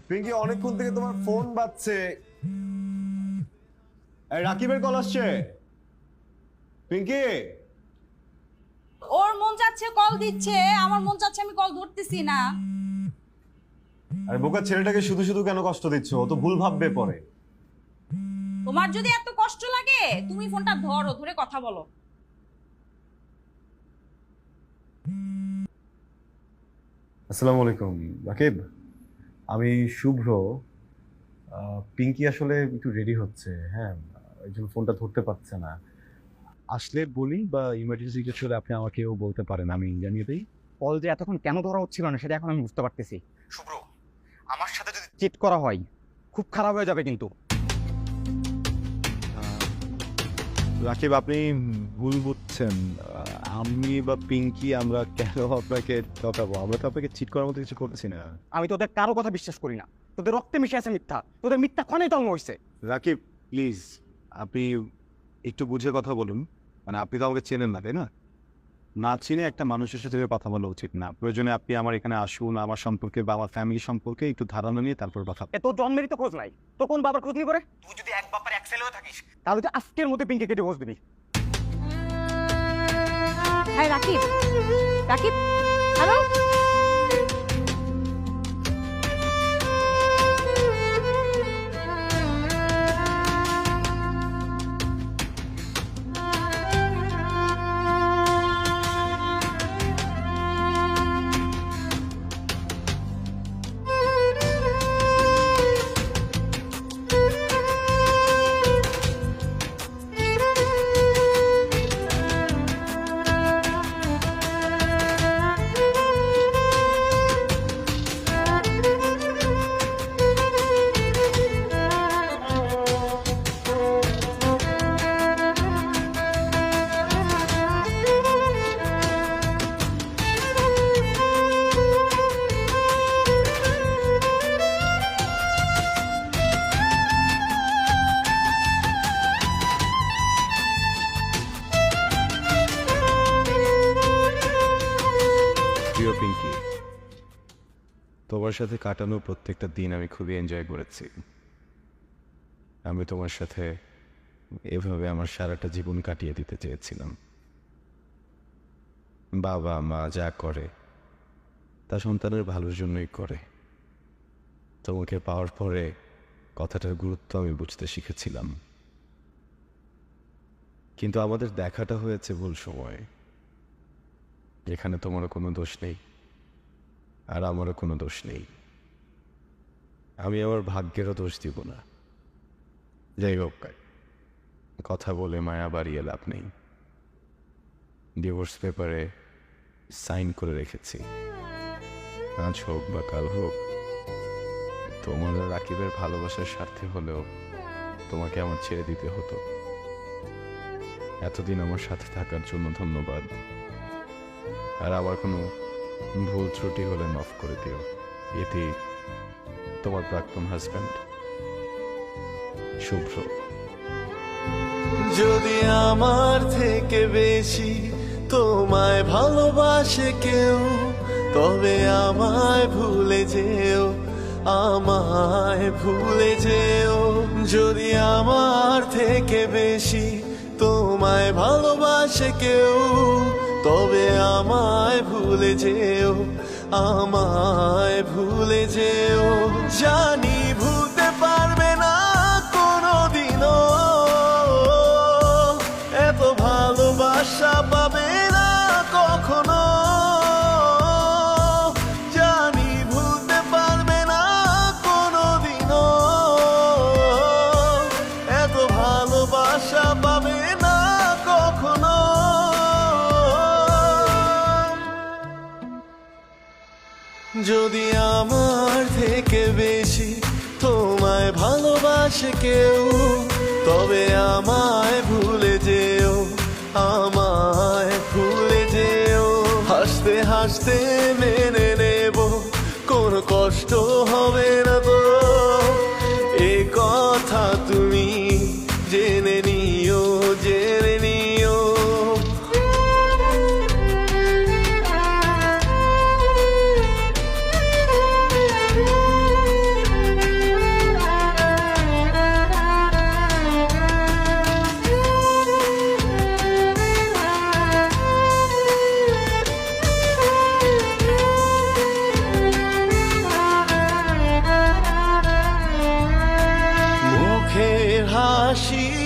পিঙ্কি, অনেকক্ষণ থেকে তোমার ফোন বাজছে। রাকিবের কল আসছে। পিঙ্কি, ওর মন চাচ্ছে কল দিচ্ছে, আমার মন চাচ্ছে আমি কল ধরতেছি না। আরে বোকা ছেলেটাকে শুধু শুধু কেন কষ্ট দিচ্ছ? ও তো ভুল ভাববে পরে। তোমার যদি এত কষ্ট লাগে তুমি ফোনটা ধরো, ধরে কথা বলো। আসসালামু আলাইকুম রাকিব, আমি শুভ্র। পিঙ্কি আসলে একটু রেডি হচ্ছে, হ্যাঁ, এই জন্য ফোনটা ধরতে পারছে না। আসলে বলি বা ইমার্জেন্সি কিছু হলে আপনি আমাকেও বলতে পারেন, আমি জানিয়ে দিই। কল যে এতক্ষণ কেন ধরা হচ্ছিল না সেটা এখন আমি বুঝতে পারতেছি। শুভ্র, আমার সাথে যদি চিট করা হয় খুব খারাপ হয়ে যাবে কিন্তু। রাকিব, আপনি ভুল বুঝছেন। আমি বা পিঙ্কি আমরা কেন আপনাকে ঠকাবো? আমরা তো আপনাকে চিট করার মতো কিছু করছি না। আমি তোদের কারো কথা বিশ্বাস করি না, তোদের রক্তে মিশে আছে মিথ্যা, তোদের মিথ্যা ক্ষণে জন্ম হয়েছে। রাকিব প্লিজ, আপনি একটু বুঝে কথা বলুন। মানে আপনি তো আমাকে চেনেন না, তাই না? না চিনে একটা মানুষের সাথে কথা বলা উচিত না। প্রয়োজনে আপনি আমার এখানে আসুন, আমার সম্পর্কে বা আমার ফ্যামিলি সম্পর্কে একটু ধারণা নিয়ে তারপর কথা। তোর জন্মেরই তো খোঁজ নাই, তো কোন বাবার খোঁজ নিয়ে করে? তুই যদি এক বাবার এক ছেলে হয়ে থাকিস তাহলে তো আজকের মধ্যে পিঙ্কে কেটে খোঁজ দিবি। হ্যাঁ রাকিব, রাকিব, হ্যালো। প্রিয় পিঙ্কি, তোমার সাথে কাটানো প্রত্যেকটা দিন আমি খুবই এনজয় করেছি। আমি তোমার সাথে এভাবে আমার সারাটা জীবন কাটিয়ে দিতে চেয়েছিলাম। বাবা মা যা করে তা সন্তানের ভালোর জন্যই করে। তোমাকে পাওয়ার পরে কথাটার গুরুত্ব আমি বুঝতে শিখেছিলাম। কিন্তু আমাদের দেখাটা হয়েছে ভুল সময়, যেখানে তোমারও কোনো দোষ নেই আর আমারও কোনো দোষ নেই। আমি আমার ভাগ্যেরও দোষ দিব না। যাই হোক, কথা বলে মায়া বাড়িয়ে লাভ নেই। ডিভোর্স পেপারে সাইন করে রেখেছি। আজ হোক বা কাল হোক, তোমার আর রাকিবের ভালোবাসার স্বার্থে হলেও তোমাকে আমার ছেড়ে দিতে হতো। এতদিন আমার সাথে থাকার জন্য ধন্যবাদ। আর আমার কোনো ভুল ত্রুটি হলে মাফ করে দিও। এটি তোমার প্রাক্তন হাজব্যান্ড শুভ্র। যদি আমার থেকে বেশি তোমায় ভালোবাসে কেউ, তবে আমায় ভুলে যেও, আমায় ভুলে যেও। যদি আমার থেকে বেশি তোমায় ভালোবাসে কেউ, তবে আমায় ভুলে যেও, আমায় ভুলে যেও। জানি ভুলতে পারবে না কোনোদিনও, এত ভালোবাসা পাবে না কখনো। জানি ভুলতে পারবে না কোনোদিনও, এত ভালোবাসা পাবে না কখনো। যদি আমার থেকে বেশি তোমায় ভালোবাসে কেউ, তবে আমায় ভুলে যেও, আমায় ভুলে যেও। হাসতে হাসতে মেনে নেব, কোনো কষ্ট হবে না তো, এ কথা তুমি জেনে নিও, জেনে নিও। ভালোবাসি